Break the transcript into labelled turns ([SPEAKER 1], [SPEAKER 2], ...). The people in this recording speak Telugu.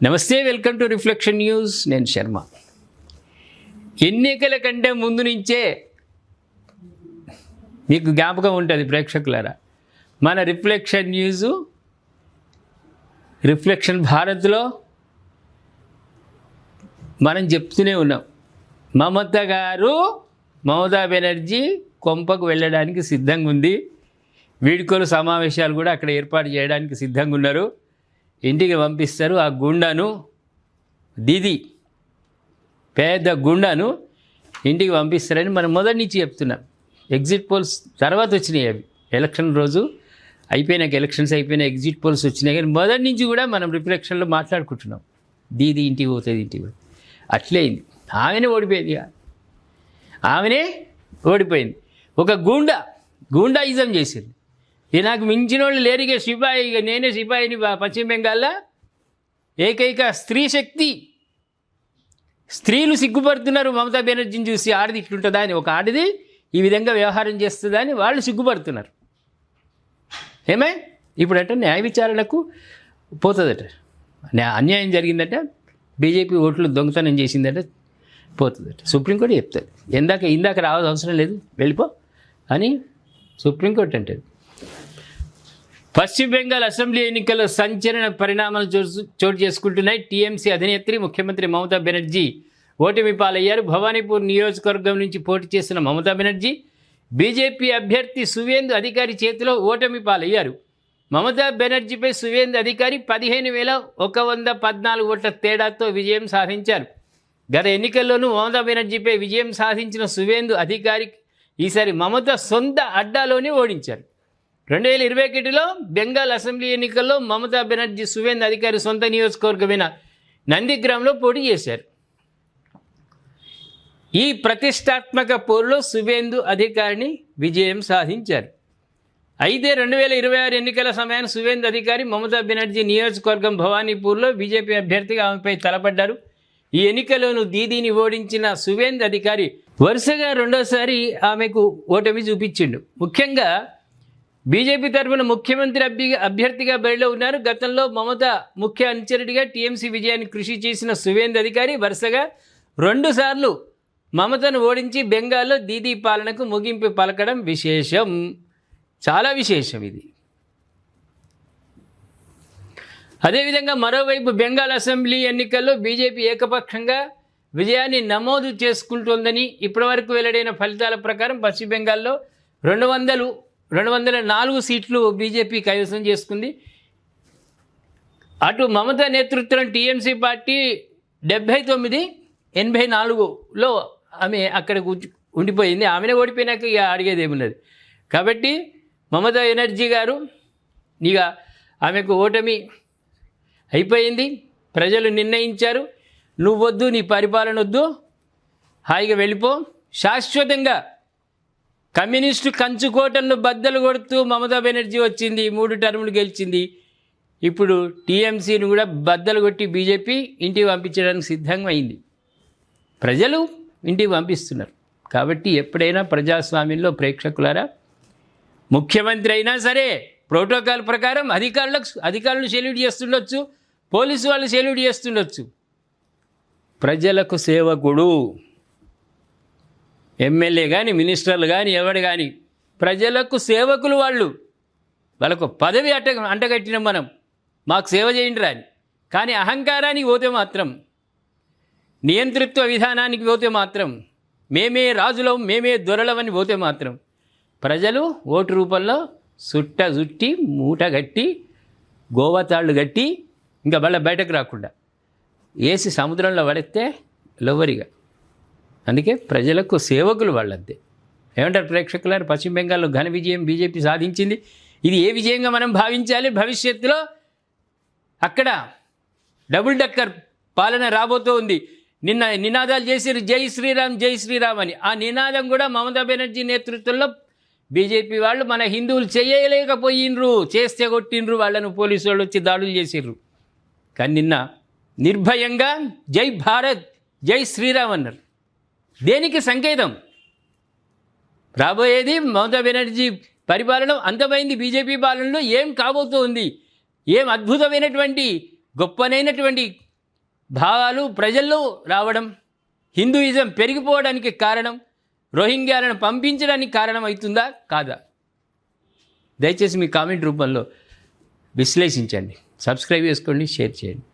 [SPEAKER 1] నమస్తే, వెల్కమ్ టు రిఫ్లెక్షన్ న్యూస్. నేను శర్మ. ఎన్నికల కంటే ముందు నుంచే మీకు జ్ఞాపకం ఉంటుంది ప్రేక్షకులారా, మన రిఫ్లెక్షన్ న్యూస్ రిఫ్లెక్షన్ భారత్లో మనం చెప్తూనే ఉన్నాం, మమతా బెనర్జీ కొంపకు వెళ్ళడానికి సిద్ధంగా ఉంది. వీడ్కోలు సమావేశాలు కూడా అక్కడ ఏర్పాటు చేయడానికి సిద్ధంగా ఉన్నారు. ఇంటికి పంపిస్తారు ఆ గుండాను, దీది పెద్ద గుండాను ఇంటికి పంపిస్తారని మనం మొదటి నుంచి చెప్తున్నాం. ఎగ్జిట్ పోల్స్ తర్వాత వచ్చినాయి, అవి ఎలక్షన్ రోజు అయిపోయినాక, ఎలక్షన్స్ అయిపోయినా ఎగ్జిట్ పోల్స్ వచ్చినాయి. కానీ మొదటి నుంచి కూడా మనం రిఫ్లెక్షన్లో మాట్లాడుకుంటున్నాం, దీది ఇంటికి పోతుంది, ఇంటికి పోతుంది. అట్లే అయింది. ఆమెనే ఓడిపోయింది. ఒక గూండాయిజం చేసింది. ఇది నాకు మించిన వాళ్ళు లేరు, ఇక సిపాయి, ఇక నేనే సిపాయిని. పశ్చిమ బెంగాల్లో ఏకైక స్త్రీ శక్తి. స్త్రీలు సిగ్గుపడుతున్నారు మమతా బెనర్జీని చూసి. ఆడది ఇట్లుంటుందా అని, ఒక ఆడది ఈ విధంగా వ్యవహారం చేస్తుందా అని వాళ్ళు సిగ్గుపడుతున్నారు. ఇప్పుడట న్యాయ విచారణకు పోతుందట. అన్యాయం జరిగిందట, బీజేపీ ఓట్లు దొంగతనం చేసిందట, పోతుందట. సుప్రీంకోర్టు చెప్తుంది. ఇందాక రావాల్సిన అవసరం లేదు, వెళ్ళిపో అని సుప్రీంకోర్టు అంటుంది. పశ్చిమ బెంగాల్ అసెంబ్లీ ఎన్నికల్లో సంచలన పరిణామాలు చోటు చేసుకుంటున్నాయి. టీఎంసీ అధినేత్రి ముఖ్యమంత్రి మమతా బెనర్జీ ఓటమి పాలయ్యారు. భవానీపూర్ నియోజకవర్గం నుంచి పోటీ చేసిన మమతా బెనర్జీ బీజేపీ అభ్యర్థి సువేందు అధికారి చేతిలో ఓటమి పాలయ్యారు. మమతా బెనర్జీపై సువేందు అధికారి 15,114 ఓట్ల తేడాతో విజయం సాధించారు. గత ఎన్నికల్లోనూ మమతా బెనర్జీపై విజయం సాధించిన సువేందు అధికారి ఈసారి మమత సొంత అడ్డాలోనే ఓడించారు. 2021లో బెంగాల్ అసెంబ్లీ ఎన్నికల్లో మమతా బెనర్జీ సువేందు అధికారి సొంత నియోజకవర్గమైన నందిగ్రామ్లో పోటీ చేశారు. ఈ ప్రతిష్టాత్మక పోరులో సువేందు అధికారిని విజయం సాధించారు. అయితే 2026 ఎన్నికల సమయాన్ని సువేందు అధికారి మమతా బెనర్జీ నియోజకవర్గం భవానీపూర్లో బీజేపీ అభ్యర్థిగా ఆమెపై తలపడ్డారు. ఈ ఎన్నికల్లోనూ దీదీని ఓడించిన సువేందు అధికారి వరుసగా రెండోసారి ఆమెకు ఓటమి చూపించిండు. ముఖ్యంగా బీజేపీ తరఫున ముఖ్యమంత్రి అభ్యర్థిగా బరిలో ఉన్నారు. గతంలో మమత ముఖ్య అనుచరుడిగా టీఎంసీ విజయాన్ని కృషి చేసిన సువేందు అధికారి వరుసగా 2 సార్లు మమతను ఓడించి బెంగాల్లో దీదీ పాలనకు ముగింపు పలకడం విశేషం, చాలా విశేషం ఇది. అదేవిధంగా మరోవైపు బెంగాల్ అసెంబ్లీ ఎన్నికల్లో బీజేపీ ఏకపక్షంగా విజయాన్ని నమోదు చేసుకుంటోందని ఇప్పటివరకు వెల్లడైన ఫలితాల ప్రకారం పశ్చిమ బెంగాల్లో 204 సీట్లు బీజేపీ కైవసం చేసుకుంది. అటు మమతా నేతృత్వం టీఎంసీ పార్టీ 79-84లో ఆమె అక్కడ ఉండిపోయింది. ఆమెనే ఓడిపోయినాక ఇక అడిగేది ఏమున్నది. కాబట్టి మమతా బెనర్జీ గారు ఇక ఆమెకు ఓటమి అయిపోయింది. ప్రజలు నిర్ణయించారు, నువ్వొద్దు, నీ పరిపాలన వద్దు, హాయిగా వెళ్ళిపో. శాశ్వతంగా కమ్యూనిస్టు కంచుకోటలను బద్దలు కొడుతూ మమతా బెనర్జీ వచ్చింది, 3 టర్ములు గెలిచింది. ఇప్పుడు టీఎంసీని కూడా బద్దలు కొట్టి బీజేపీ ఇంటికి పంపించడానికి సిద్ధంగా అయింది. ప్రజలు ఇంటికి పంపిస్తున్నారు. కాబట్టి ఎప్పుడైనా ప్రజాస్వామ్యంలో ప్రేక్షకులారా, ముఖ్యమంత్రి అయినా సరే ప్రోటోకాల్ ప్రకారం అధికారులు సెల్యూట్ చేస్తుండొచ్చు, పోలీసు వాళ్ళు సెల్యూట్ చేస్తుండొచ్చు. ప్రజలకు సేవకుడు ఎమ్మెల్యే కానీ, మినిస్టర్లు కానీ, ఎవడు కానీ ప్రజలకు సేవకులు. వాళ్ళకు పదవి అంటగట్టినాం మనం, మాకు సేవ చేయండి రాని. కానీ అహంకారానికి పోతే మాత్రం, నియంతృత్వ విధానానికి పోతే మాత్రం, మేమే రాజులం, మేమే దొరలమని పోతే మాత్రం ప్రజలు ఓటు రూపంలో చుట్టి మూట కట్టి గోవతాళ్ళు కట్టి ఇంకా బయటకు రాకుండా వేసి సముద్రంలో పడితే లవ్వరిగా. అందుకే ప్రజలకు సేవకులు వాళ్ళంతే. ఏమంటారు ప్రేక్షకులారు? పశ్చిమ బెంగాల్లో ఘన విజయం బీజేపీ సాధించింది. ఇది ఏ విజయంగా మనం భావించాలి? భవిష్యత్తులో అక్కడ డబుల్ డక్కర్ పాలన రాబోతూ ఉంది. నిన్న నినాదాలు చేసిరు, జై శ్రీరామ్ జై శ్రీరామ్ అని. ఆ నినాదం కూడా మమతా బెనర్జీ నేతృత్వంలో బీజేపీ వాళ్ళు మన హిందువులు చేయలేకపోయినరు, చేస్తే కొట్టినరు, వాళ్ళను పోలీసు వాళ్ళు వచ్చి దాడులు చేసిర్రు. కానీ నిన్న నిర్భయంగా జై భారత్ జై శ్రీరామ్ అన్నారు. దేనికి సంకేతం? రాబోయేది మమతా బెనర్జీ పరిపాలన అంతమైంది. బీజేపీ పాలనలో ఏం కాబోతోంది, ఏం అద్భుతమైనటువంటి గొప్పనైనటువంటి భావాలు ప్రజల్లో రావడం, హిందూయిజం పెరిగిపోవడానికి కారణం, రోహింగ్యాలను పంపించడానికి కారణం అవుతుందా కాదా? దయచేసి మీ కామెంట్ రూపంలో విశ్లేషించండి. సబ్స్క్రైబ్ చేసుకోండి, షేర్ చేయండి.